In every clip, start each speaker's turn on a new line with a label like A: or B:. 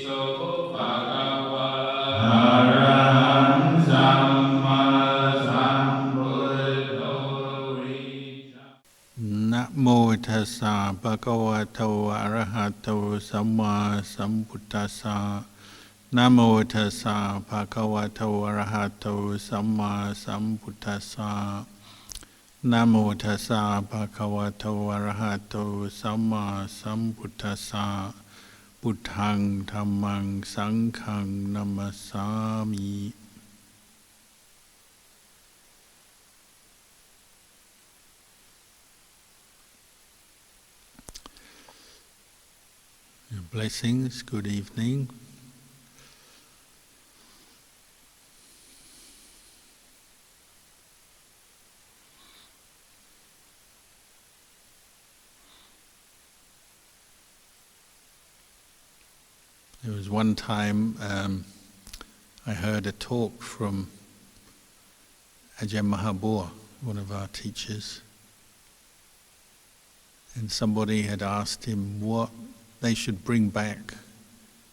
A: นะโมตัสสะภะคะวะโตอะระหะโตสัมมาสัมพุทธัสสะนะโมตัสสะภะคะวะโตอะระหะโตสัมมาสัมพุทธัสสะนะโมตัสสะภะคะวะโตอะระหะโตสัมมาสัมพุทธัสสะพุทธังธัมมังสังฆังนัมมัสสามิ Blessings, good evening. There was one time I heard a talk from Ajahn Mahabua, one of our teachers, and somebody had asked him what they should bring back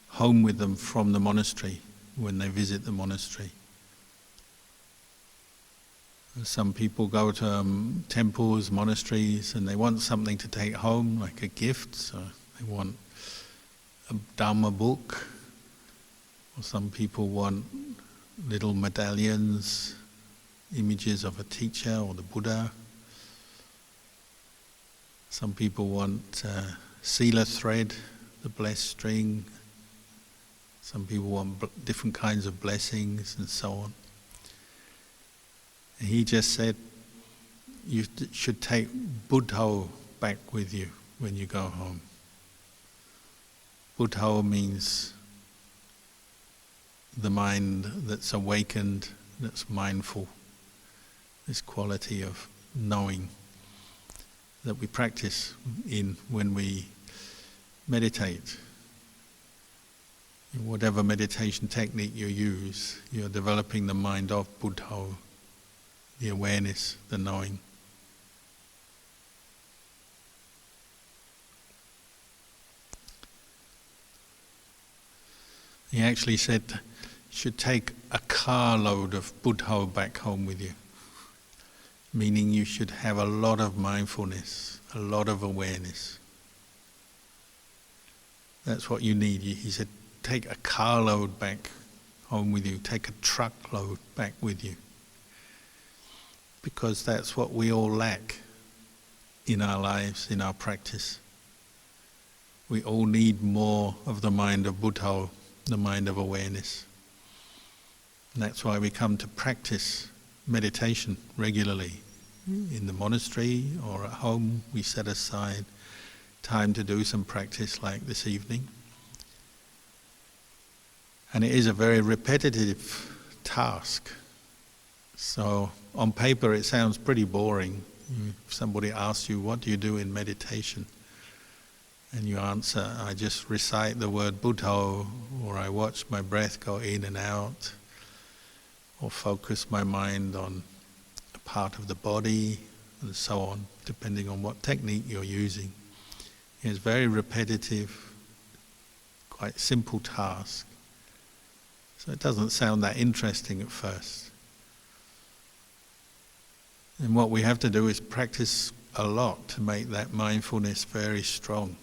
A: home with them from the monastery when they visit the monastery. Some people go to temples, monasteries, and they want something to take home, like a gift. So they want a Dhamma book, or some people want little medallions, images of a teacher or the Buddha. Some people want Sila thread, the blessed string. Some people want different kinds of blessings and so on. And he just said, you should take Buddha back with you when you go home. Buddha means the mind that's awakened, that's mindful. This quality of knowing that we practice in when we meditate. In whatever meditation technique you use, you're developing the mind of Buddha, the awareness, the knowing. He actually said you should take a carload of Buddha back home with you. Meaning you should have a lot of mindfulness, a lot of awareness. That's what you need. He said, take a carload back home with you, take a truckload back with you. Because that's what we all lack in our lives, in our practice. We all need more of the mind of Buddha, the mind of awareness. And that's why we come to practice meditation regularly. In the monastery or at home, we set aside time to do some practice like this evening. And it is a very repetitive task. So on paper it sounds pretty boring. If somebody asks you, what do you do in meditation? And you answer, I just recite the word Buddha, or I watch my breath go in and out, or focus my mind on a part of the body, and so on, depending on what technique you're using. It's very repetitive, quite simple task. So it doesn't sound that interesting at first. And what we have to do is practice a lot to make that mindfulness very strong.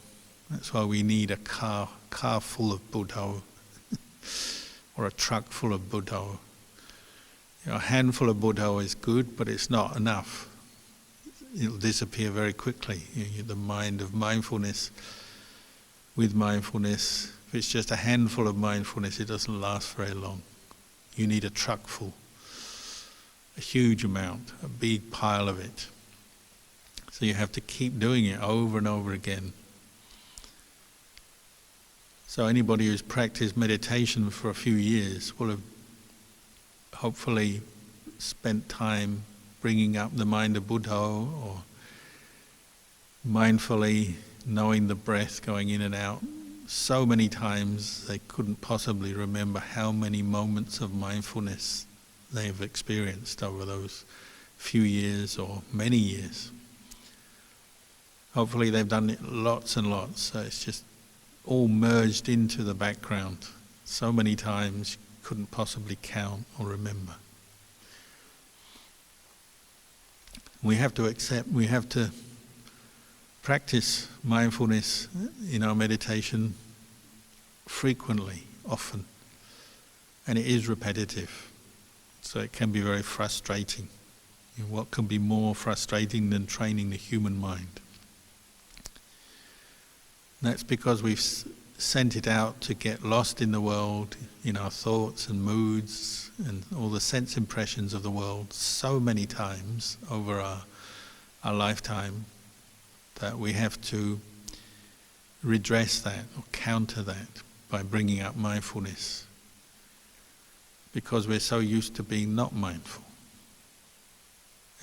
A: That's why we need a car full of Buddha, or a truck full of Buddha. A handful of Buddha is good, but it's not enough. It'll disappear very quickly. The mind of mindfulness, with mindfulness, if it's just a handful of mindfulness, it doesn't last very long. You need a truck full, a huge amount, a big pile of it. So you have to keep doing it over and over again. So anybody who's practiced meditation for a few years will have hopefully spent time bringing up the mind of Buddha, or mindfully knowing the breath going in and out so many times they couldn't possibly remember how many moments of mindfulness they've experienced over those few years or many years. Hopefully they've done it lots and lots, so it's just all merged into the background so many times you couldn't possibly count or remember. We have to practice mindfulness in our meditation frequently, often, and it is repetitive, so it can be very frustrating. What can be more frustrating than training the human mind? That's because we've sent it out to get lost in the world, in our thoughts and moods and all the sense impressions of the world so many times over our lifetime that we have to redress that or counter that by bringing up mindfulness, because we're so used to being not mindful.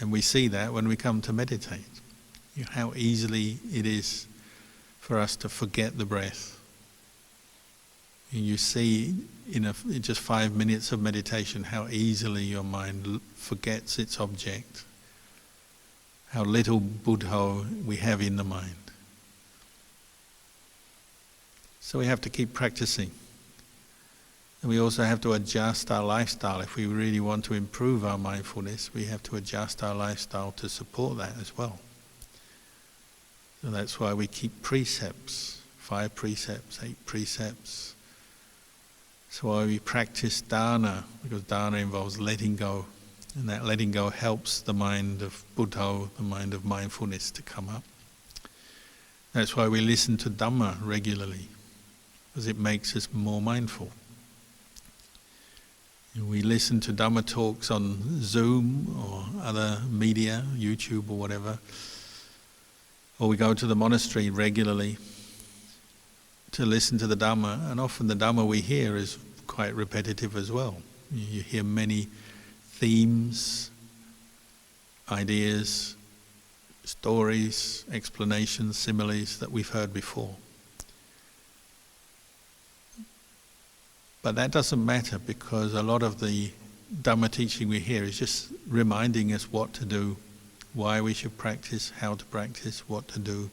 A: And we see that when we come to meditate, how easily it is for us to forget the breath. You see in just 5 minutes of meditation how easily your mind forgets its object, how little Buddha we have in the mind. So we have to keep practicing. And we also have to adjust our lifestyle. If we really want to improve our mindfulness, we have to adjust our lifestyle to support that as well. So that's why we keep precepts, 5 precepts, 8 precepts. That's why we practice dana, because dana involves letting go. And that letting go helps the mind of Buddha, the mind of mindfulness to come up. That's why we listen to Dhamma regularly, because it makes us more mindful. We listen to Dhamma talks on Zoom or other media, YouTube or whatever, or we go to the monastery regularly to listen to the Dhamma, and often the Dhamma we hear is quite repetitive as well. You hear many themes, ideas, stories, explanations, similes that we've heard before. But that doesn't matter, because a lot of the Dhamma teaching we hear is just reminding us what to do, why we should practice, how to practice, what to do.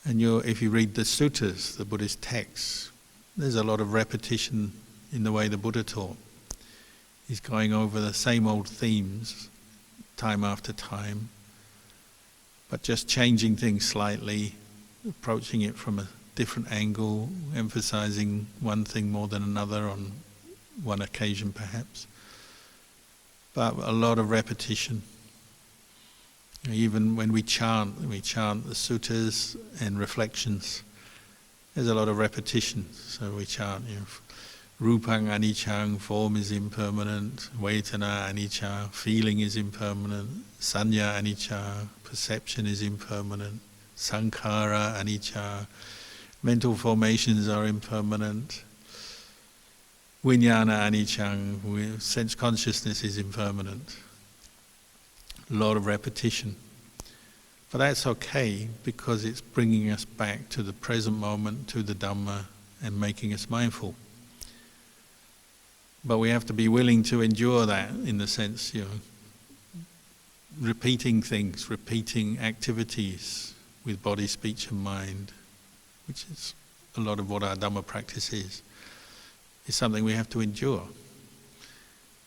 A: And if you read the suttas, the Buddhist texts, there's a lot of repetition in the way the Buddha taught. He's going over the same old themes time after time, but just changing things slightly, approaching it from a different angle, emphasizing one thing more than another on one occasion perhaps. But a lot of repetition. Even when we chant the suttas and reflections, there's a lot of repetition. So we chant, Rupang anicca, form is impermanent, Vedana anicca, feeling is impermanent, Sanya anicca, perception is impermanent, Sankhara anicca, mental formations are impermanent, Vijnana anicca, sense consciousness is impermanent. A lot of repetition. But that's okay, because it's bringing us back to the present moment, to the Dhamma, and making us mindful. But we have to be willing to endure that, in the sense, repeating things, repeating activities with body, speech and mind, which is a lot of what our Dhamma practice is something we have to endure.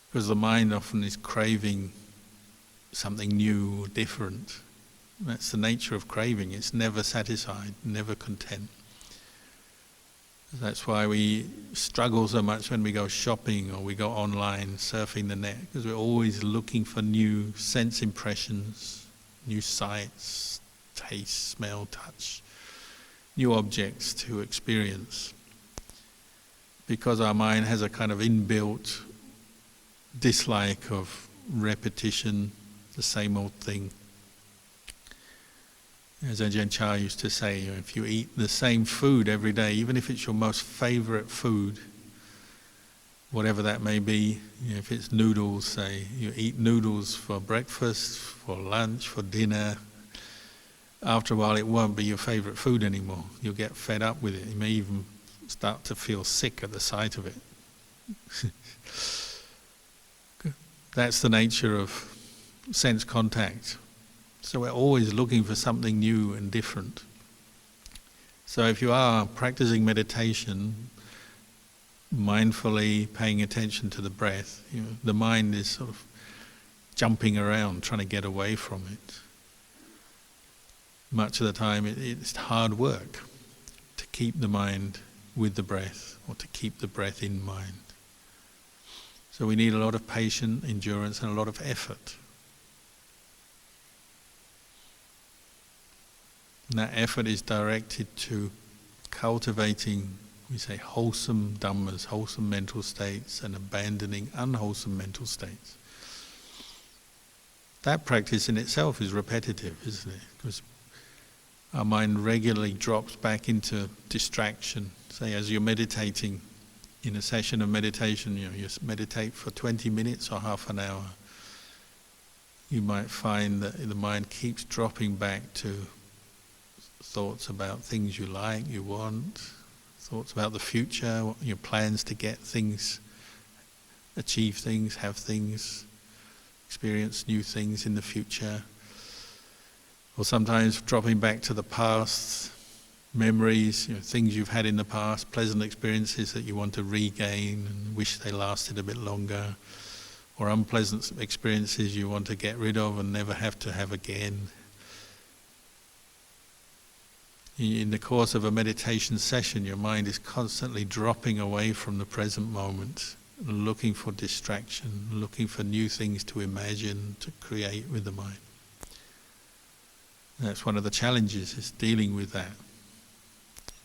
A: Because the mind often is craving something new or different. That's the nature of craving. It's never satisfied, never content. That's why we struggle so much when we go shopping or we go online surfing the net, because we're always looking for new sense impressions, new sights, taste, smell, touch, new objects to experience. Because our mind has a kind of inbuilt dislike of repetition, the same old thing. As Ajahn Kalyano used to say, if you eat the same food every day, even if it's your most favourite food, whatever that may be, if it's noodles, say, you eat noodles for breakfast, for lunch, for dinner, after a while it won't be your favourite food anymore. You'll get fed up with it. You may even start to feel sick at the sight of it. That's the nature of sense contact. So we're always looking for something new and different. So if you are practicing meditation, mindfully paying attention to the breath, the mind is sort of jumping around, trying to get away from it. Much of the time it's hard work to keep the mind with the breath, or to keep the breath in mind. So we need a lot of patience, endurance, and a lot of effort. And that effort is directed to cultivating, we say, wholesome Dhammas, wholesome mental states, and abandoning unwholesome mental states. That practice in itself is repetitive, isn't it? Because our mind regularly drops back into distraction. Say, as you're meditating, in a session of meditation, you meditate for 20 minutes or half an hour, you might find that the mind keeps dropping back to thoughts about things you like, you want, thoughts about the future, your plans to get things, achieve things, have things, experience new things in the future. Or sometimes dropping back to the past, memories, things you've had in the past, pleasant experiences that you want to regain and wish they lasted a bit longer, or unpleasant experiences you want to get rid of and never have to have again. In the course of a meditation session, your mind is constantly dropping away from the present moment, looking for distraction, looking for new things to imagine, to create with the mind. That's one of the challenges, is dealing with that.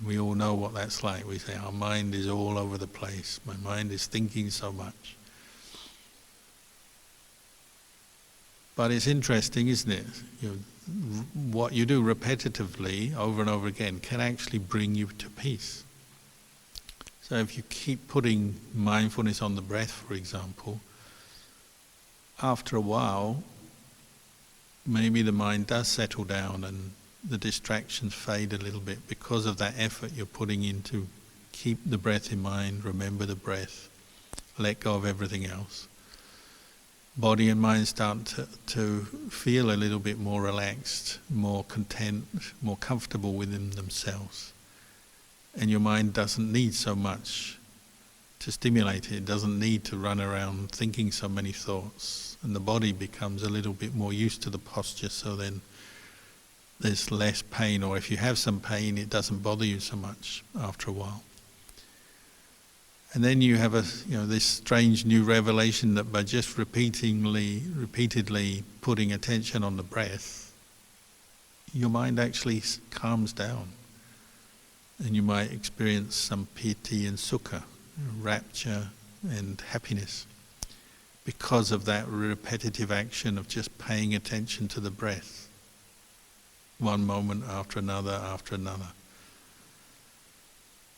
A: We all know what that's like. We say, our mind is all over the place. My mind is thinking so much. But it's interesting, isn't it? What you do repetitively over and over again can actually bring you to peace. So if you keep putting mindfulness on the breath, for example, after a while, maybe the mind does settle down and the distractions fade a little bit because of that effort you're putting into keep the breath in mind, remember the breath, let go of everything else. Body and mind start to feel a little bit more relaxed, more content, more comfortable within themselves. And your mind doesn't need so much to stimulate it. It doesn't need to run around thinking so many thoughts. And the body becomes a little bit more used to the posture, so then there's less pain. Or if you have some pain, it doesn't bother you so much after a while. And then you have this strange new revelation that by just repeatedly putting attention on the breath, your mind actually calms down. And you might experience some piti and sukha, rapture and happiness, because of that repetitive action of just paying attention to the breath, one moment after another after another.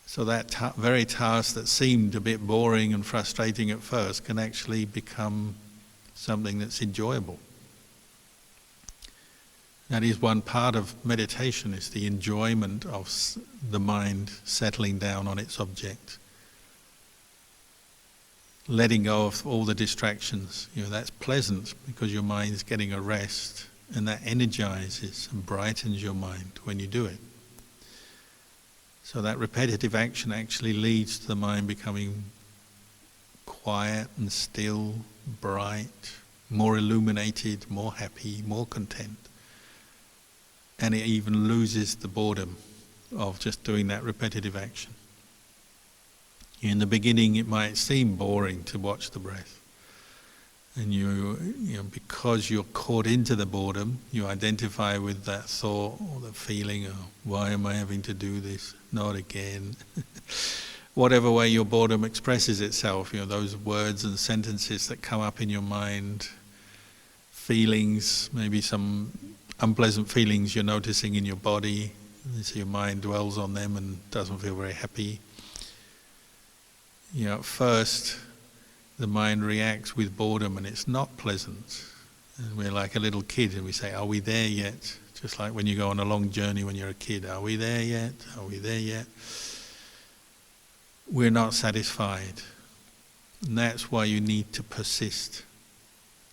A: So that very task that seemed a bit boring and frustrating at first can actually become something that's enjoyable. That is one part of meditation, is the enjoyment of the mind settling down on its object. Letting go of all the distractions, that's pleasant because your mind's getting a rest, and that energizes and brightens your mind when you do it. So that repetitive action actually leads to the mind becoming quiet and still, bright, more illuminated, more happy, more content. And it even loses the boredom of just doing that repetitive action. In the beginning it might seem boring to watch the breath. And because you're caught into the boredom, you identify with that thought or the feeling of, why am I having to do this? Not again. Whatever way your boredom expresses itself, those words and sentences that come up in your mind, feelings, maybe some unpleasant feelings you're noticing in your body, so your mind dwells on them and doesn't feel very happy. At first, the mind reacts with boredom and it's not pleasant. And we're like a little kid and we say, are we there yet? Just like when you go on a long journey when you're a kid, are we there yet? Are we there yet? We're not satisfied. And that's why you need to persist.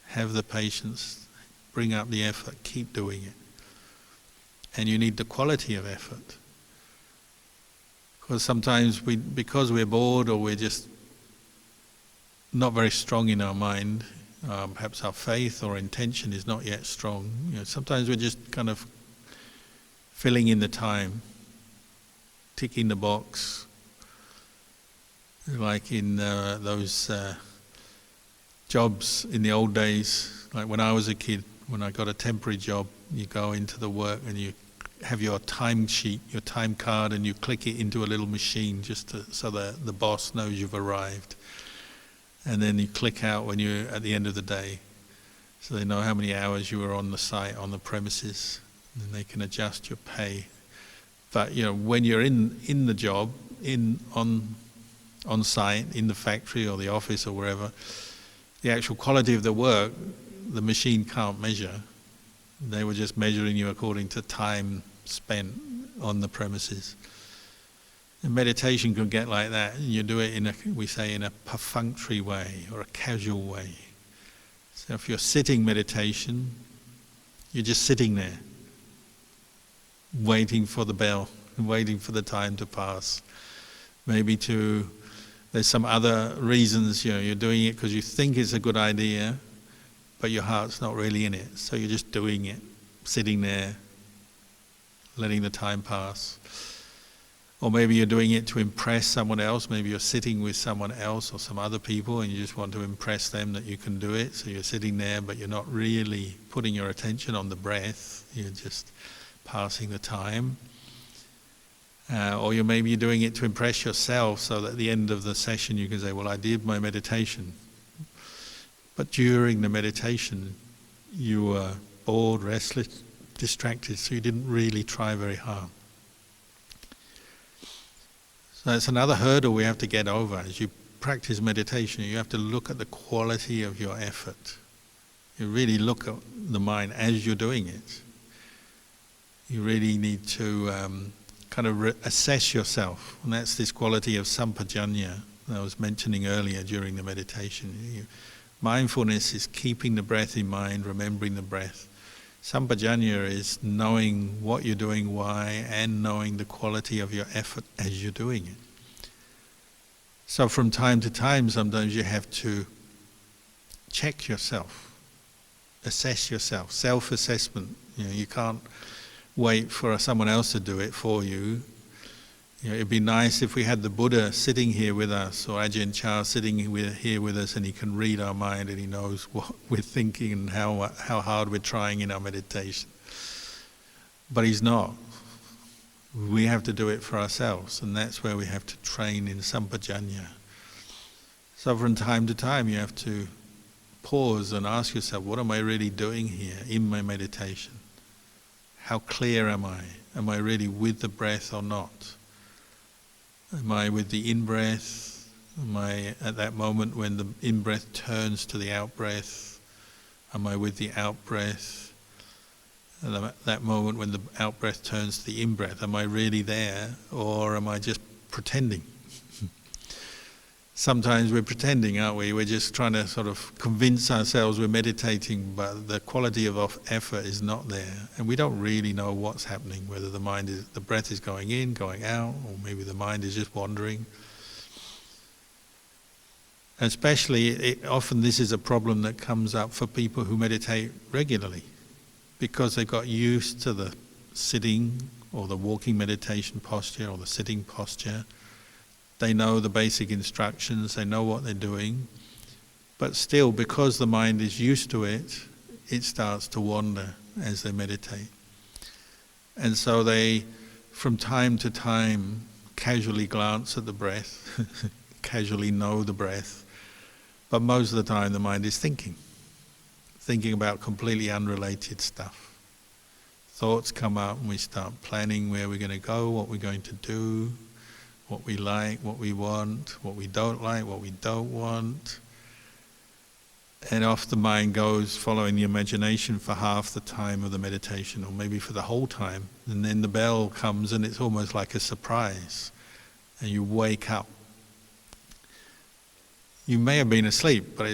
A: Have the patience, bring up the effort, keep doing it. And you need the quality of effort. Because sometimes because we're bored or we're just not very strong in our mind, perhaps our faith or intention is not yet strong. Sometimes we're just kind of filling in the time, ticking the box, like in those jobs in the old days, like when I was a kid, when I got a temporary job, you go into the work and you have your time sheet, your time card, and you click it into a little machine so that the boss knows you've arrived. And then you click out when you're at the end of the day, so they know how many hours you were on the site, on the premises, and they can adjust your pay. But when you're in the job, on site, in the factory or the office or wherever, the actual quality of the work, the machine can't measure. They were just measuring you according to time spent on the premises. And meditation can get like that. You do it in a perfunctory way or a casual way. So if you're sitting meditation, you're just sitting there, waiting for the bell, waiting for the time to pass. There's some other reasons, you're doing it because you think it's a good idea, but your heart's not really in it. So you're just doing it, sitting there, letting the time pass. Or maybe you're doing it to impress someone else. Maybe you're sitting with someone else or some other people and you just want to impress them that you can do it. So you're sitting there, but you're not really putting your attention on the breath. You're just passing the time. Or maybe you're doing it to impress yourself so that at the end of the session you can say, well, I did my meditation. But during the meditation, you were bored, restless, distracted, so you didn't really try very hard. So that's another hurdle we have to get over. As you practice meditation, you have to look at the quality of your effort. You really look at the mind as you're doing it. You really need to assess yourself. And that's this quality of sampajanya that I was mentioning earlier during the meditation. Mindfulness is keeping the breath in mind, remembering the breath. Sampajanya is knowing what you're doing, why, and knowing the quality of your effort as you're doing it. So from time to time, sometimes you have to check yourself, assess yourself, self-assessment. You can't wait for someone else to do it for you. It'd be nice if we had the Buddha sitting here with us, or Ajahn Chah sitting here with us, and he can read our mind and he knows what we're thinking and how hard we're trying in our meditation. But he's not. We have to do it for ourselves, and that's where we have to train in sampajanya. So from time to time you have to pause and ask yourself, what am I really doing here in my meditation? How clear am I? Am I really with the breath or not? Am I with the in-breath? Am I at that moment when the in-breath turns to the out-breath? Am I with the out-breath? At that moment when the out-breath turns to the in-breath, am I really there, or am I just pretending? Sometimes we're pretending, aren't we? We're just trying to sort of convince ourselves we're meditating, but the quality of effort is not there. And we don't really know what's happening, whether the breath is going in, going out, or maybe the mind is just wandering. Especially, often this is a problem that comes up for people who meditate regularly, because they got used to the sitting or the walking meditation posture or the sitting posture. They know the basic instructions, they know what they're doing, but still, because the mind is used to it, it starts to wander as they meditate. And so they, from time to time, casually glance at the breath, casually know the breath, but most of the time the mind is thinking about completely unrelated stuff. Thoughts come up and we start planning where we're going to go, what we're going to do, what we like, what we want, what we don't like, what we don't want. And off the mind goes following the imagination for half the time of the meditation, or maybe for the whole time. And then the bell comes and it's almost like a surprise. And you wake up. You may have been asleep, but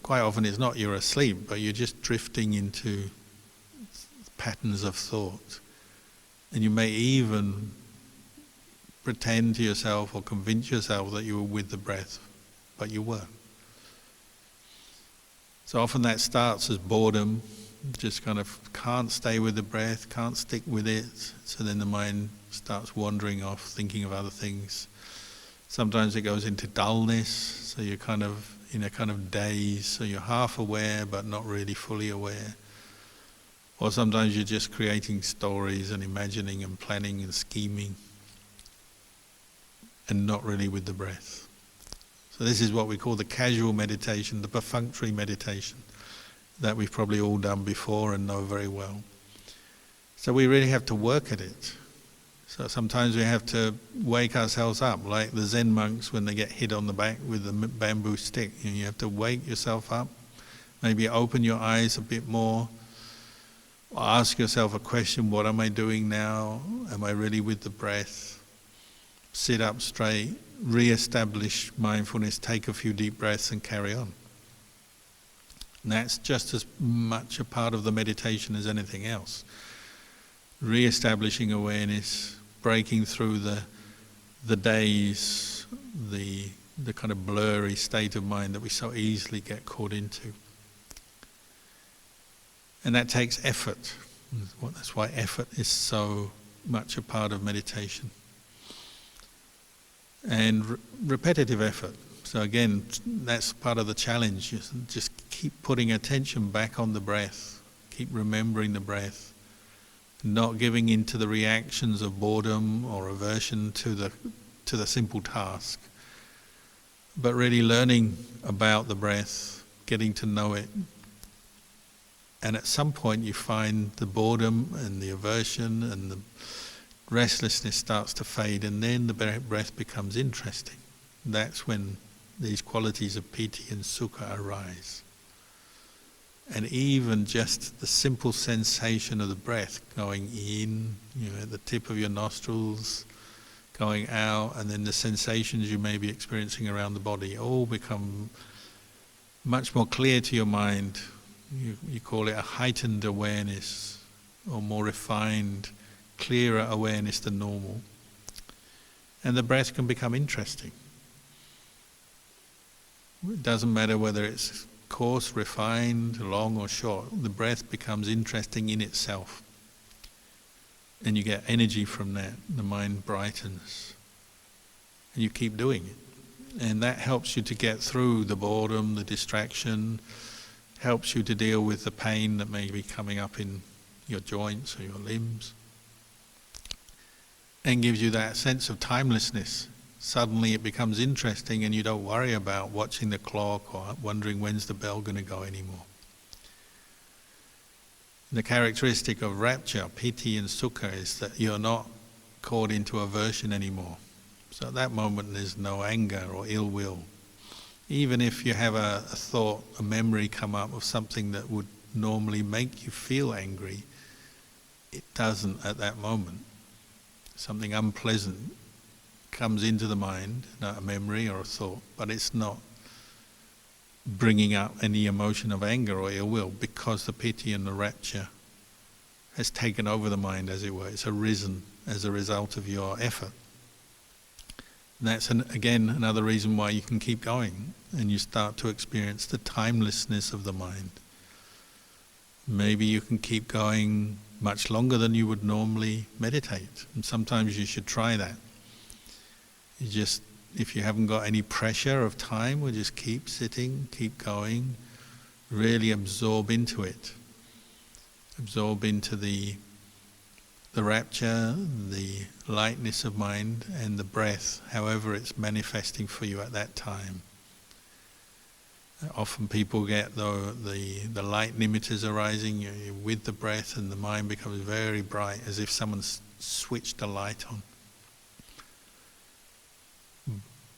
A: quite often it's not you're asleep, but you're just drifting into patterns of thought. And you may even pretend to yourself or convince yourself that you were with the breath, but you weren't. So often that starts as boredom, just kind of can't stay with the breath, can't stick with it, so then the mind starts wandering off, thinking of other things. Sometimes it goes into dullness, so you're kind of in a kind of daze, so you're half aware but not really fully aware. Or sometimes you're just creating stories and imagining and planning and scheming and not really with the breath. So this is what we call the casual meditation, the perfunctory meditation that we've probably all done before and know very well. So we really have to work at it. So sometimes we have to wake ourselves up, like the Zen monks when they get hit on the back with the bamboo stick. You have to wake yourself up, maybe open your eyes a bit more, or ask yourself a question, what am I doing now? Am I really with the breath? Sit up straight, re-establish mindfulness, take a few deep breaths and carry on. And that's just as much a part of the meditation as anything else. Re-establishing awareness, breaking through the daze, the kind of blurry state of mind that we so easily get caught into. And that takes effort. That's why effort is so much a part of meditation. And repetitive effort. So again, that's part of the challenge. Just keep putting attention back on the breath. Keep remembering the breath. Not giving in to the reactions of boredom or aversion to the simple task. But really learning about the breath, getting to know it. And at some point you find the boredom and the aversion and the restlessness starts to fade, and then the breath becomes interesting. That's when these qualities of piti and sukha arise. And even just the simple sensation of the breath going in, at the tip of your nostrils, going out, and then the sensations you may be experiencing around the body all become much more clear to your mind. You call it a heightened awareness, or more refined, clearer awareness than normal. And the breath can become interesting. It doesn't matter whether it's coarse, refined, long or short, the breath becomes interesting in itself. And you get energy from that, the mind brightens. And you keep doing it. And that helps you to get through the boredom, the distraction, helps you to deal with the pain that may be coming up in your joints or your limbs. And gives you that sense of timelessness. Suddenly it becomes interesting and you don't worry about watching the clock or wondering when's the bell going to go anymore. The characteristic of rapture, piti and sukha, is that you're not caught into aversion anymore. So at that moment there's no anger or ill will. Even if you have a thought, a memory come up of something that would normally make you feel angry, it doesn't at that moment. Something unpleasant comes into the mind, not a memory or a thought, but it's not bringing up any emotion of anger or ill will, because the piti and the rapture has taken over the mind, as it were. It's arisen as a result of your effort. And that's again another reason why you can keep going, and you start to experience the timelessness of the mind. Maybe you can keep going much longer than you would normally meditate, and sometimes you should try that. You just, if you haven't got any pressure of time, we'll just keep sitting, keep going, really absorb into it. Absorb into the rapture, the lightness of mind, and the breath, however it's manifesting for you at that time. Often people get the light nimitas arising, you're with the breath, and the mind becomes very bright, as if someone's switched a light on.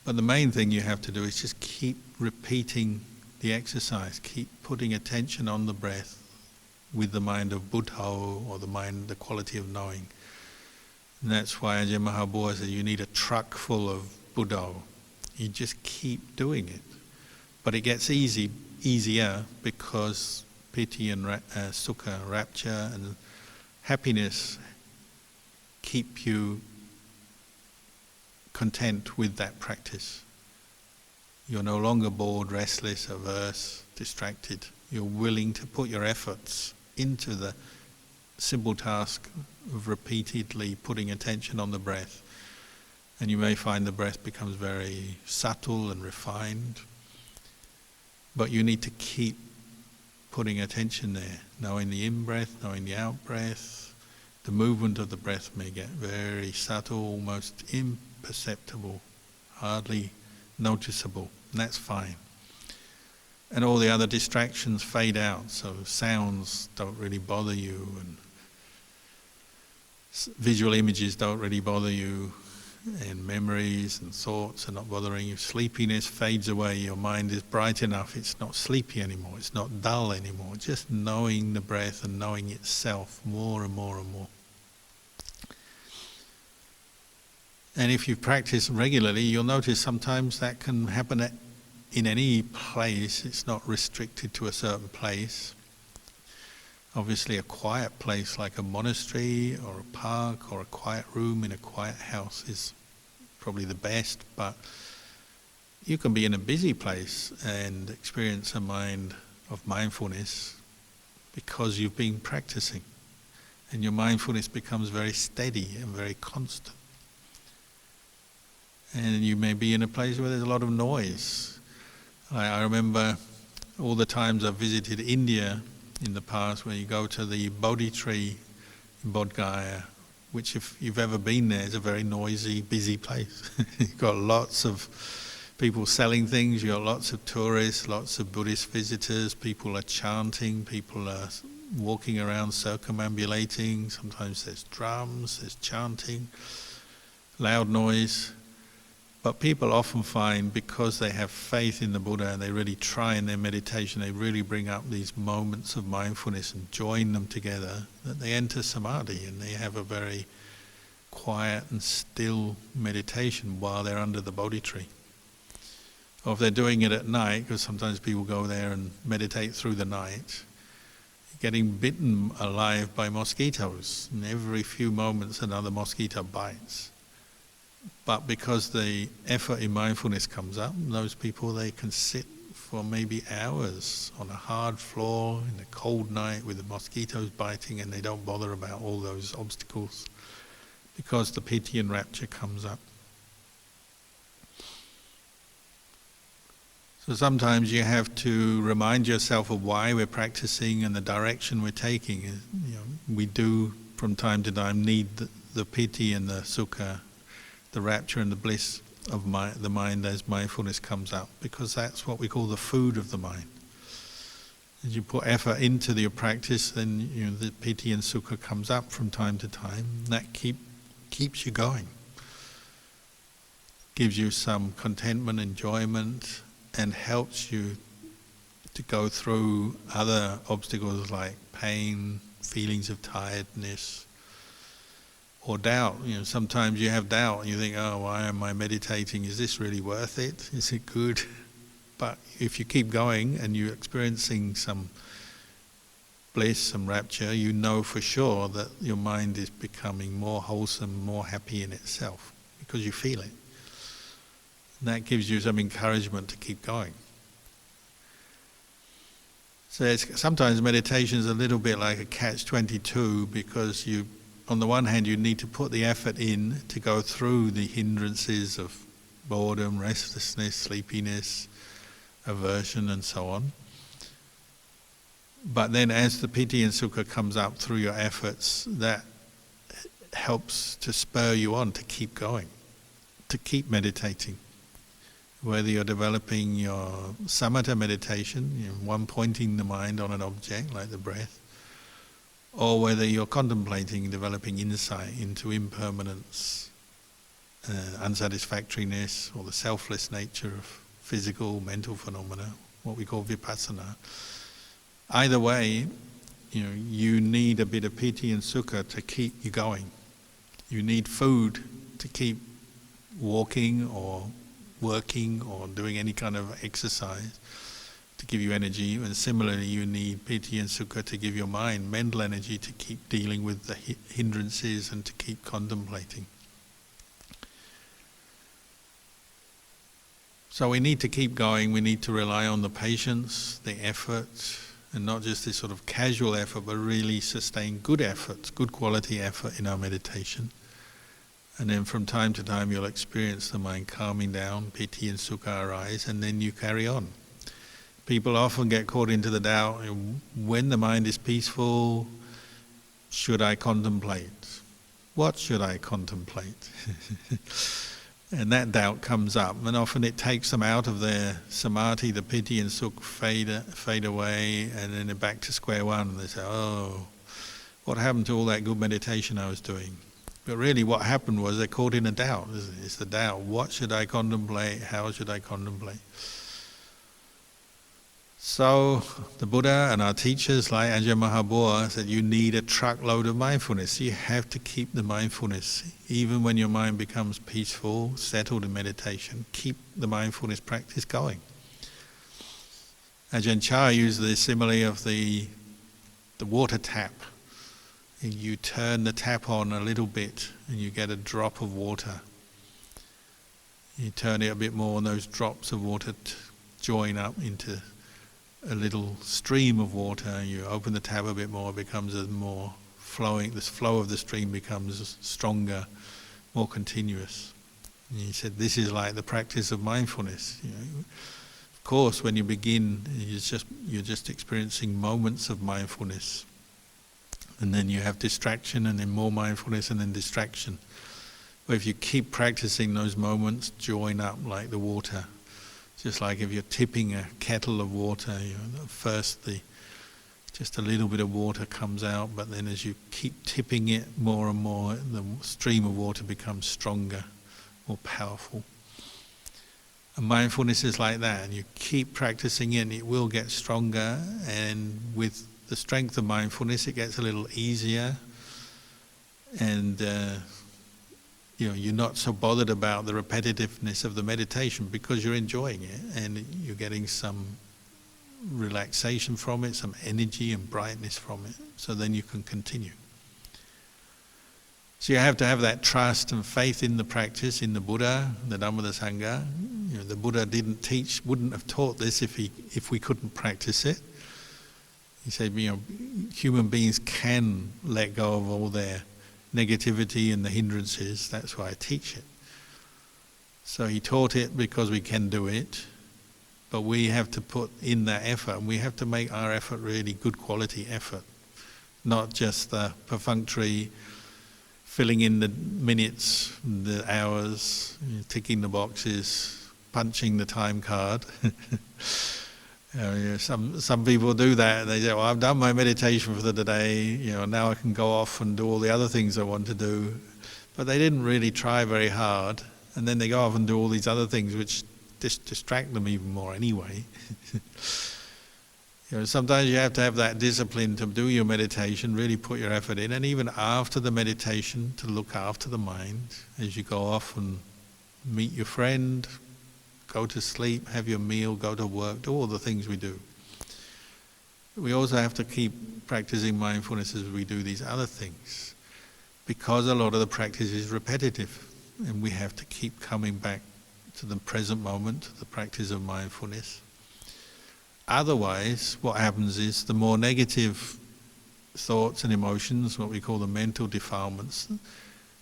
A: But the main thing you have to do is just keep repeating the exercise, keep putting attention on the breath with the mind of Buddha, or the quality of knowing. And that's why Ajahn Mahabua said you need a truck full of Buddha. You just keep doing it. But it gets easier because piti and sukha, rapture and happiness keep you content with that practice. You're no longer bored, restless, averse, distracted. You're willing to put your efforts into the simple task of repeatedly putting attention on the breath. And you may find the breath becomes very subtle and refined, but you need to keep putting attention there, knowing the in-breath, knowing the out-breath. The movement of the breath may get very subtle, almost imperceptible, hardly noticeable, and that's fine. And all the other distractions fade out, so sounds don't really bother you, and visual images don't really bother you, and memories and thoughts are not bothering you. Sleepiness fades away, your mind is bright enough, it's not sleepy anymore, it's not dull anymore, just knowing the breath and knowing itself more and more and more. And if you practice regularly, you'll notice sometimes that can happen in any place. It's not restricted to a certain place. Obviously a quiet place like a monastery or a park or a quiet room in a quiet house is probably the best, but you can be in a busy place and experience a mind of mindfulness because you've been practicing, and your mindfulness becomes very steady and very constant. And you may be in a place where there's a lot of noise. I remember all the times I've visited India in the past, where you go to the Bodhi tree in Bodh Gaya, which if you've ever been there, is a very noisy, busy place. You've got lots of people selling things, you've got lots of tourists, lots of Buddhist visitors, people are chanting, people are walking around circumambulating, sometimes there's drums, there's chanting, loud noise. But people often find, because they have faith in the Buddha and they really try in their meditation, they really bring up these moments of mindfulness and join them together, that they enter samadhi and they have a very quiet and still meditation while they're under the Bodhi tree. Or if they're doing it at night, because sometimes people go there and meditate through the night, getting bitten alive by mosquitoes, and every few moments another mosquito bites. But because the effort in mindfulness comes up, those people, they can sit for maybe hours on a hard floor in a cold night with the mosquitoes biting, and they don't bother about all those obstacles because the piti and rapture comes up. So sometimes you have to remind yourself of why we're practicing and the direction we're taking. We do from time to time need the piti and the sukha, the rapture and the bliss of the mind as mindfulness comes up, because that's what we call the food of the mind. As you put effort into your practice, then the piti and sukha comes up from time to time. That keeps you going, gives you some contentment, enjoyment, and helps you to go through other obstacles like pain, feelings of tiredness, or doubt. Sometimes you have doubt and you think, oh, why am I meditating? Is this really worth it? Is it good? But if you keep going and you're experiencing some bliss, some rapture, you know for sure that your mind is becoming more wholesome, more happy in itself, because you feel it. And that gives you some encouragement to keep going. So sometimes meditation is a little bit like a catch-22, because on the one hand, you need to put the effort in to go through the hindrances of boredom, restlessness, sleepiness, aversion, and so on. But then as the piti and sukha comes up through your efforts, that helps to spur you on to keep going, to keep meditating. Whether you're developing your samatha meditation, one pointing the mind on an object like the breath, or whether you're contemplating, developing insight into impermanence, unsatisfactoriness, or the selfless nature of physical, mental phenomena, what we call vipassana. Either way, you need a bit of piti and sukha to keep you going. You need food to keep walking or working or doing any kind of exercise to give you energy, and similarly you need piti and sukha to give your mind mental energy to keep dealing with the hindrances and to keep contemplating. So we need to keep going, we need to rely on the patience, the effort, and not just this sort of casual effort, but really sustain good effort, good quality effort in our meditation. And then from time to time you'll experience the mind calming down, piti and sukha arise, and then you carry on. People often get caught into the doubt, when the mind is peaceful, should I contemplate? What should I contemplate? And that doubt comes up, and often it takes them out of their samadhi, the piti and sukha fade away, and then they're back to square one. They say, oh, what happened to all that good meditation I was doing? But really what happened was they're caught in a doubt. It's the doubt. What should I contemplate? How should I contemplate? So the Buddha and our teachers like Ajahn Mahabua said you need a truckload of mindfulness. You have to keep the mindfulness. Even when your mind becomes peaceful, settled in meditation, keep the mindfulness practice going. Ajahn Chah used the simile of the water tap. You turn the tap on a little bit and you get a drop of water. You turn it a bit more and those drops of water join up into a little stream of water. You open the tap a bit more, it becomes a more flowing, this flow of the stream becomes stronger, more continuous. And he said this is like the practice of mindfulness. Of course when you begin you're just experiencing moments of mindfulness. And then you have distraction, and then more mindfulness, and then distraction. But if you keep practicing, those moments join up like the water. Just like if you're tipping a kettle of water, first just a little bit of water comes out, but then as you keep tipping it more and more, the stream of water becomes stronger, more powerful. And mindfulness is like that, and you keep practicing it, and it will get stronger, and with the strength of mindfulness, it gets a little easier, and you're not so bothered about the repetitiveness of the meditation because you're enjoying it and you're getting some relaxation from it, some energy and brightness from it. So then you can continue. So you have to have that trust and faith in the practice, in the Buddha, the Dhamma, the Sangha. The Buddha wouldn't have taught this if we couldn't practice it. He said, human beings can let go of all their negativity and the hindrances. That's why I teach it. So he taught it because we can do it, but we have to put in that effort, and we have to make our effort really good quality effort, not just the perfunctory filling in the minutes, the hours, ticking the boxes, punching the time card. Some people do that. They say, well, I've done my meditation for the day, now I can go off and do all the other things I want to do. But they didn't really try very hard, and then they go off and do all these other things which distract them even more anyway. Sometimes you have to have that discipline to do your meditation, really put your effort in, and even after the meditation to look after the mind as you go off and meet your friend, go to sleep, have your meal, go to work, do all the things we do. We also have to keep practicing mindfulness as we do these other things, because a lot of the practice is repetitive, and we have to keep coming back to the present moment, to the practice of mindfulness. Otherwise, what happens is the more negative thoughts and emotions, what we call the mental defilements,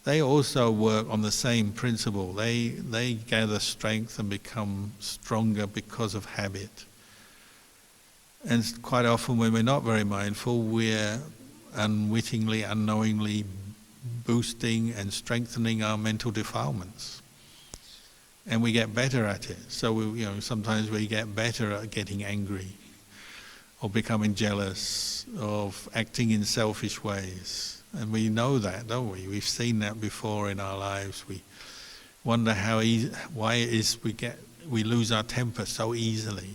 A: they also work on the same principle. They gather strength and become stronger because of habit. And quite often when we're not very mindful, we're unwittingly, unknowingly boosting and strengthening our mental defilements. And we get better at it. So sometimes we get better at getting angry, or becoming jealous, of acting in selfish ways. And we know that, don't we? We've seen that before in our lives. We wonder why it is we lose our temper so easily.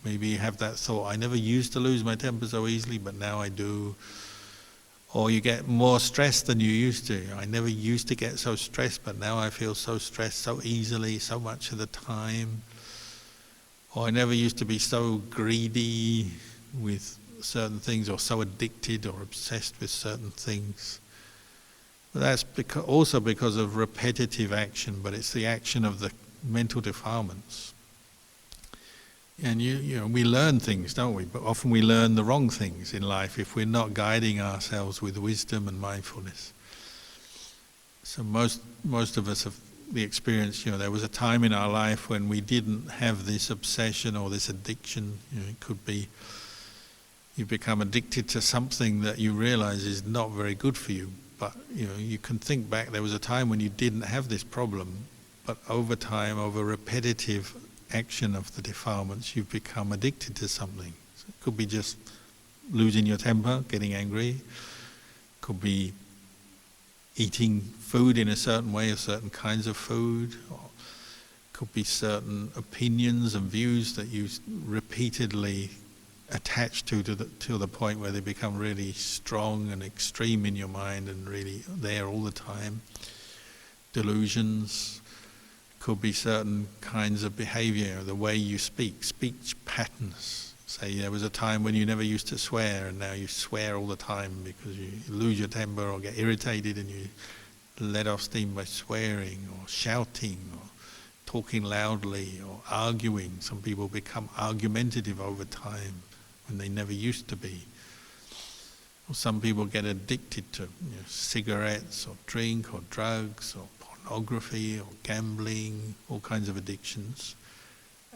A: Maybe you have that thought, I never used to lose my temper so easily, but now I do. Or you get more stressed than you used to. I never used to get so stressed, but now I feel so stressed so easily, so much of the time. Or I never used to be so greedy with certain things, or so addicted or obsessed with certain things. But that's also because of repetitive action, but it's the action of the mental defilements. And we learn things, don't we? But often we learn the wrong things in life if we're not guiding ourselves with wisdom and mindfulness. So most of us have the experience, there was a time in our life when we didn't have this obsession or this addiction. It could be you become addicted to something that you realize is not very good for you. But you can think back, there was a time when you didn't have this problem, but over time, over repetitive action of the defilements, you've become addicted to something. So it could be just losing your temper, getting angry. Could be eating food in a certain way, or certain kinds of food. Or could be certain opinions and views that you repeatedly attach to the point where they become really strong and extreme in your mind and really there all the time. Delusions. Could be certain kinds of behavior, the way you speak, speech patterns. Say there was a time when you never used to swear and now you swear all the time because you lose your temper or get irritated and you let off steam by swearing or shouting or talking loudly or arguing. Some people become argumentative over time when they never used to be. Or some people get addicted to cigarettes or drink or drugs or pornography or gambling, all kinds of addictions.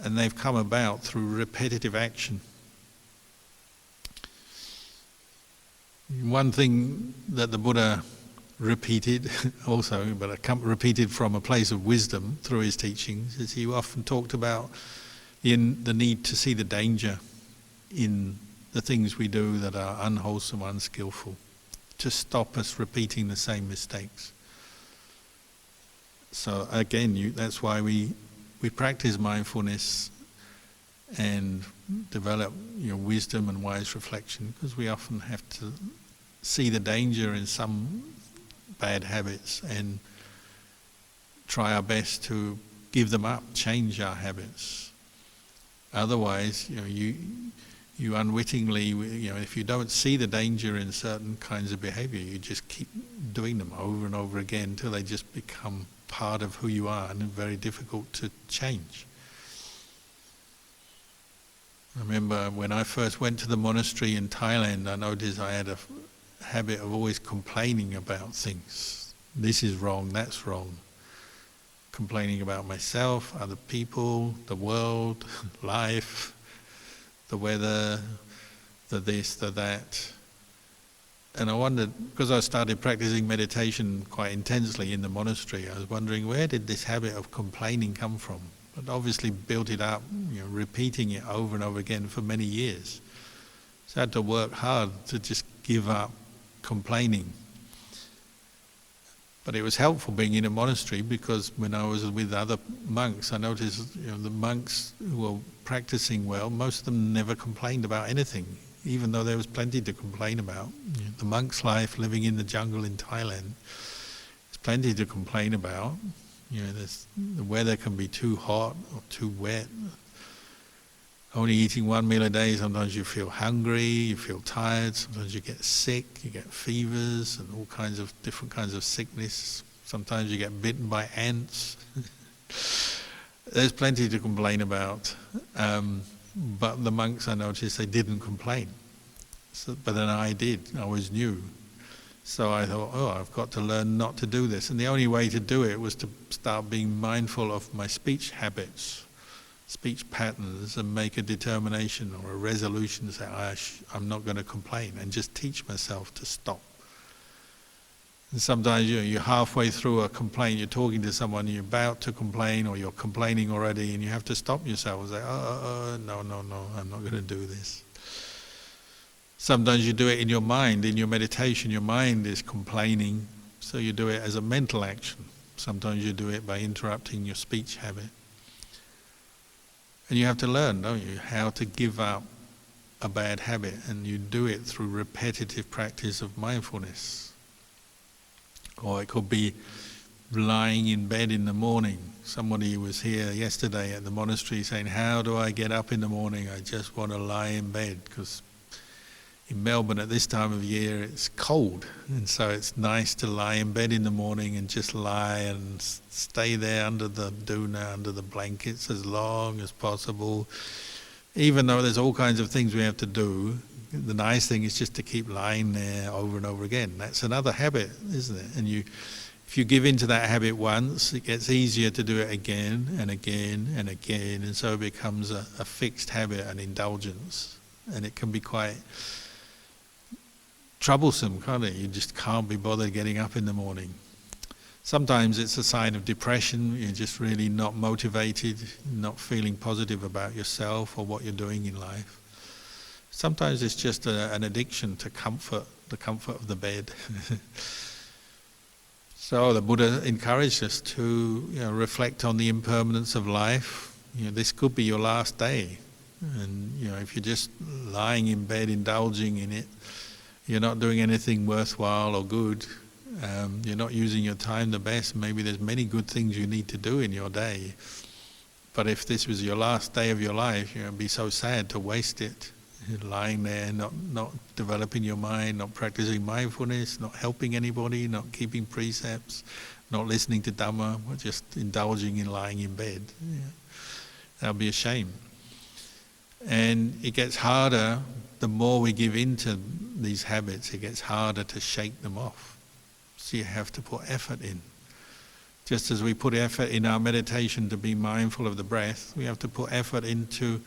A: And they've come about through repetitive action. One thing that the Buddha repeated also, but repeated from a place of wisdom through his teachings, is he often talked about the need to see the danger in the things we do that are unwholesome, unskillful, to stop us repeating the same mistakes. So again, that's why we practice mindfulness and develop wisdom and wise reflection, because we often have to see the danger in some bad habits and try our best to give them up, change our habits. Otherwise, you unwittingly, if you don't see the danger in certain kinds of behavior, you just keep doing them over and over again until they just become part of who you are and very difficult to change. I remember when I first went to the monastery in Thailand, I noticed I had a habit of always complaining about things. This is wrong, that's wrong. Complaining about myself, other people, the world, life, the weather, the this, the that. And I wondered, because I started practicing meditation quite intensely in the monastery, I was wondering, where did this habit of complaining come from? But obviously built it up, repeating it over and over again for many years. So I had to work hard to just give up complaining. But it was helpful being in a monastery, because when I was with other monks, I noticed the monks who were practicing well, most of them never complained about anything, even though there was plenty to complain about. The monk's life living in the jungle in Thailand, there's plenty to complain about. The weather can be too hot or too wet. Only eating one meal a day, sometimes you feel hungry, you feel tired, sometimes you get sick, you get fevers and all kinds of different kinds of sickness. Sometimes you get bitten by ants. There's plenty to complain about. But the monks, I noticed, they didn't complain. But then I did, I was new. So I thought, I've got to learn not to do this. And the only way to do it was to start being mindful of my speech habits, speech patterns, and make a determination or a resolution to say, I'm not going to complain, and just teach myself to stop. And sometimes you're halfway through a complaint, you're talking to someone, you're about to complain, or you're complaining already, and you have to stop yourself and say, no, I'm not going to do this. Sometimes you do it in your mind, in your meditation, your mind is complaining, so you do it as a mental action. Sometimes you do it by interrupting your speech habit. And you have to learn, don't you, how to give up a bad habit, and you do it through repetitive practice of mindfulness. Or it could be lying in bed in the morning. Somebody was here yesterday at the monastery saying, how do I get up in the morning? I just want to lie in bed, because in Melbourne at this time of year it's cold, and so it's nice to lie in bed in the morning and just lie and stay there under the doona, under the blankets as long as possible. Even though there's all kinds of things we have to do, the nice thing is just to keep lying there over and over again. That's another habit, isn't it? And if you give into that habit once, it gets easier to do it again and again and again, and so it becomes a fixed habit, an indulgence. And it can be quite troublesome, can't it? You just can't be bothered getting up in the morning. Sometimes it's a sign of depression. You're just really not motivated, not feeling positive about yourself or what you're doing in life. Sometimes it's just an addiction to comfort, the comfort of the bed. So the Buddha encouraged us to reflect on the impermanence of life. This could be your last day. And if you're just lying in bed, indulging in it, you're not doing anything worthwhile or good. You're not using your time the best. Maybe there's many good things you need to do in your day. But if this was your last day of your life, it'd be so sad to waste it. Lying there, not developing your mind, not practicing mindfulness, not helping anybody, not keeping precepts, not listening to Dhamma, but just indulging in lying in bed. That would be a shame. And it gets harder, the more we give into these habits, it gets harder to shake them off. So you have to put effort in. Just as we put effort in our meditation to be mindful of the breath, we have to put effort into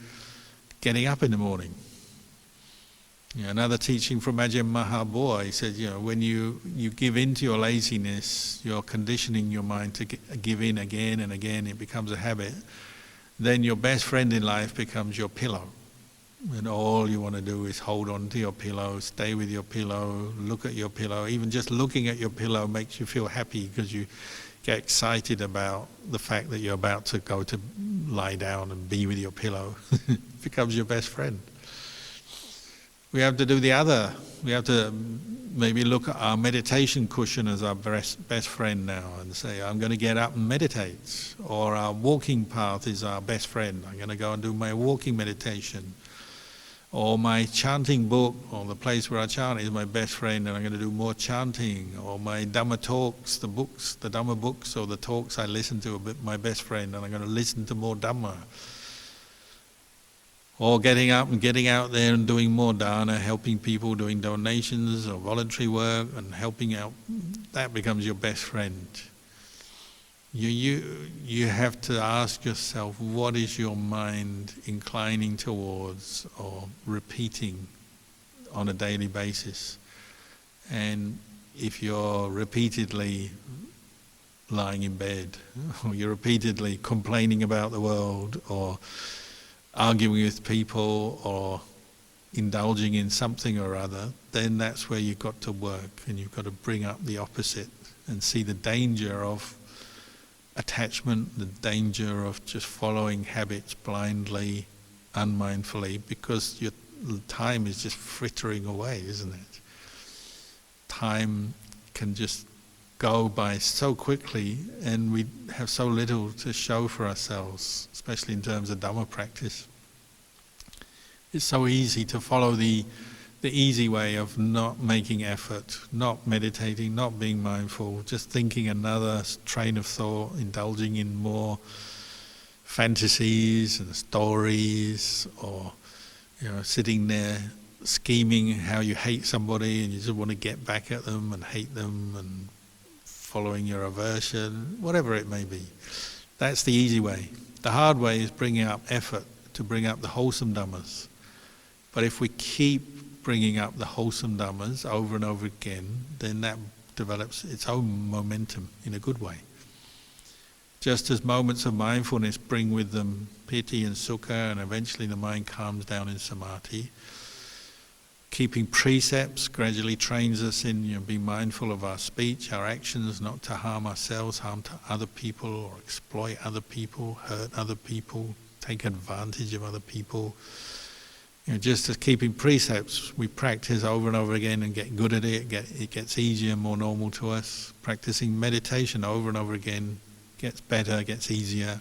A: getting up in the morning. Another teaching from Ajahn Mahabua, he said, when you give in to your laziness, you're conditioning your mind to give in again and again, it becomes a habit. Then your best friend in life becomes your pillow. And all you want to do is hold on to your pillow, stay with your pillow, look at your pillow. Even just looking at your pillow makes you feel happy because you get excited about the fact that you're about to go to lie down and be with your pillow. It becomes your best friend. We have to do the other. We have to maybe look at our meditation cushion as our best friend now and say, I'm going to get up and meditate. Or our walking path is our best friend. I'm going to go and do my walking meditation. Or my chanting book, or the place where I chant is my best friend and I'm going to do more chanting. Or my Dhamma talks, the Dhamma books or the talks I listen to are my best friend and I'm going to listen to more Dhamma. Or getting up and getting out there and doing more dana, helping people, doing donations or voluntary work and helping out, that becomes your best friend. You have to ask yourself, what is your mind inclining towards or repeating on a daily basis? And if you're repeatedly lying in bed, or you're repeatedly complaining about the world, or arguing with people or indulging in something or other, then that's where you've got to work and you've got to bring up the opposite and see the danger of attachment, the danger of just following habits blindly, unmindfully, because your time is just frittering away, isn't it? Time can just go by so quickly and we have so little to show for ourselves, especially in terms of Dhamma practice. It's so easy to follow the easy way of not making effort, not meditating, not being mindful, just thinking another train of thought, indulging in more fantasies and stories, or sitting there scheming how you hate somebody and you just want to get back at them and hate them and following your aversion, whatever it may be. That's the easy way. The hard way is bringing up effort to bring up the wholesome Dhammas. But if we keep bringing up the wholesome Dhammas over and over again, then that develops its own momentum in a good way. Just as moments of mindfulness bring with them piti and sukha, and eventually the mind calms down in samadhi, keeping precepts gradually trains us in being mindful of our speech, our actions, not to harm ourselves, harm to other people, or exploit other people, hurt other people, take advantage of other people. Just as keeping precepts, we practice over and over again and get good at it, it gets easier and more normal to us. Practicing meditation over and over again gets better, gets easier.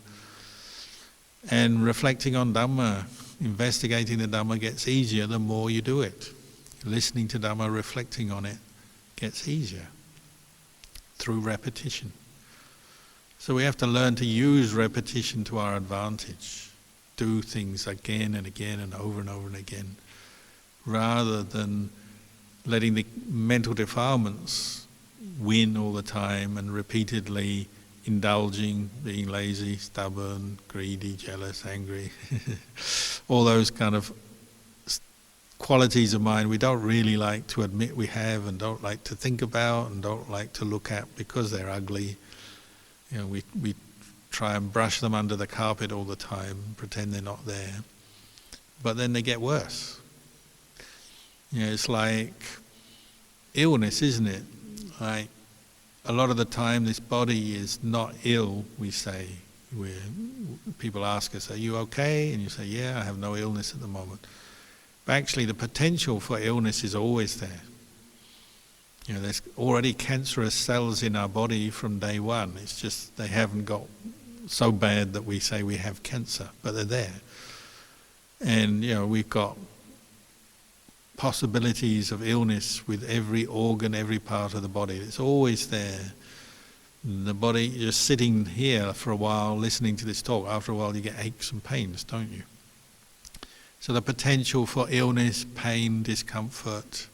A: And reflecting on Dhamma, investigating the Dhamma gets easier the more you do it. Listening to Dhamma, reflecting on it, gets easier through repetition. So we have to learn to use repetition to our advantage, do things again and again and over and again, rather than letting the mental defilements win all the time and repeatedly indulging, being lazy, stubborn, greedy, jealous, angry, all those kind of qualities of mind we don't really like to admit we have and don't like to think about and don't like to look at because they're ugly. We try and brush them under the carpet all the time, pretend they're not there. But then they get worse. It's like illness, isn't it? Like a lot of the time this body is not ill, we say. People ask us, are you okay? And you say, yeah, I have no illness at the moment. But actually the potential for illness is always there. There's already cancerous cells in our body from day one. It's just they haven't got so bad that we say we have cancer, but they're there. And we've got possibilities of illness with every organ, every part of the body. It's always there. The body, you're sitting here for a while listening to this talk, after a while you get aches and pains, don't you? So the potential for illness, pain, discomfort,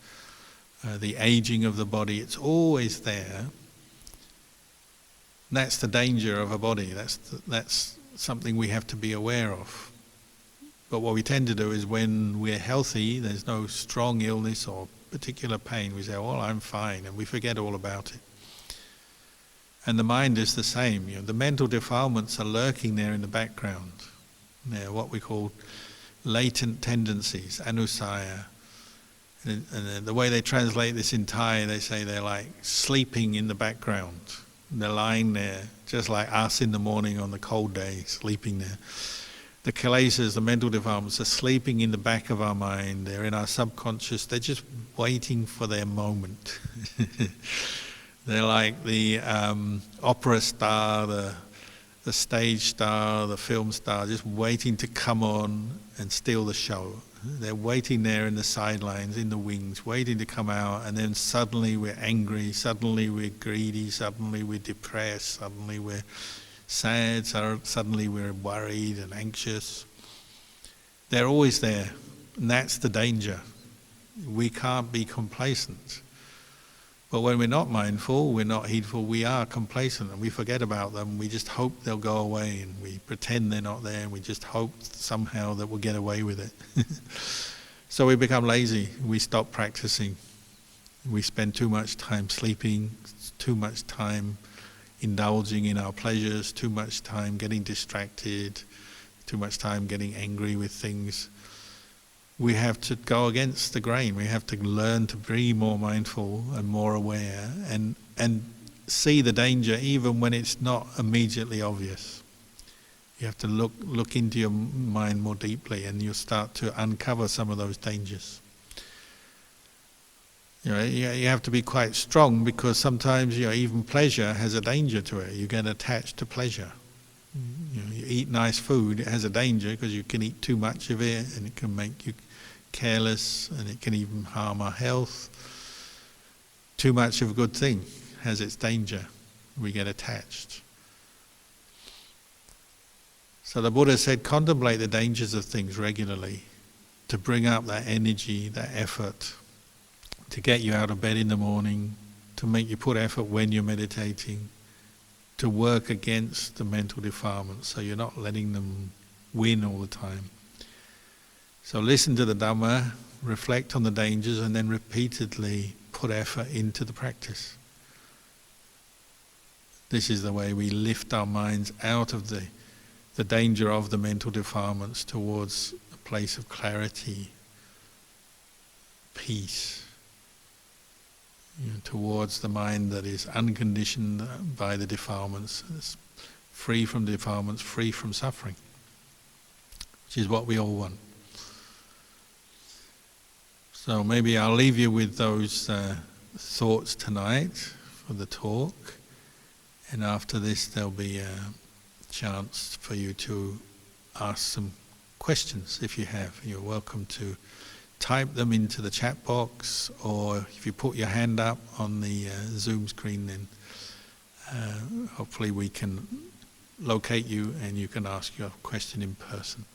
A: the aging of the body, it's always there. That's the danger of a body. That's something we have to be aware of. But what we tend to do is when we're healthy, there's no strong illness or particular pain, we say, well, I'm fine, and we forget all about it. And the mind is the same. The mental defilements are lurking there in the background. They're what we call latent tendencies, anusaya. And the way they translate this in Thai, they say they're like sleeping in the background. They're lying there, just like us in the morning on the cold day, sleeping there. The kilesas, the mental defilements, are sleeping in the back of our mind. They're in our subconscious. They're just waiting for their moment. They're like the opera star, the stage star, the film star, just waiting to come on and steal the show. They're waiting there in the sidelines, in the wings, waiting to come out, and then suddenly we're angry, suddenly we're greedy, suddenly we're depressed, suddenly we're sad, suddenly we're worried and anxious. They're always there, and that's the danger. We can't be complacent. But when we're not mindful, we're not heedful, we are complacent and we forget about them. We just hope they'll go away and we pretend they're not there and we just hope somehow that we'll get away with it. So we become lazy, we stop practicing. We spend too much time sleeping, too much time indulging in our pleasures, too much time getting distracted, too much time getting angry with things. We have to go against the grain. We have to learn to be more mindful and more aware and see the danger even when it's not immediately obvious. You have to look into your mind more deeply and you'll start to uncover some of those dangers. You have to be quite strong because sometimes even pleasure has a danger to it. You get attached to pleasure. You eat nice food, it has a danger because you can eat too much of it and it can make you careless and it can even harm our health. Too much of a good thing has its danger. We get attached. So the Buddha said, contemplate the dangers of things regularly to bring up that energy, that effort, to get you out of bed in the morning, to make you put effort when you're meditating, to work against the mental defilements so you're not letting them win all the time. So listen to the Dhamma, reflect on the dangers, and then repeatedly put effort into the practice. This is the way we lift our minds out of the danger of the mental defilements towards a place of clarity, peace, towards the mind that is unconditioned by the defilements, it's free from defilements, free from suffering, which is what we all want. So maybe I'll leave you with those thoughts tonight for the talk, and after this there'll be a chance for you to ask some questions if you have. You're welcome to type them into the chat box, or if you put your hand up on the Zoom screen, then hopefully we can locate you and you can ask your question in person.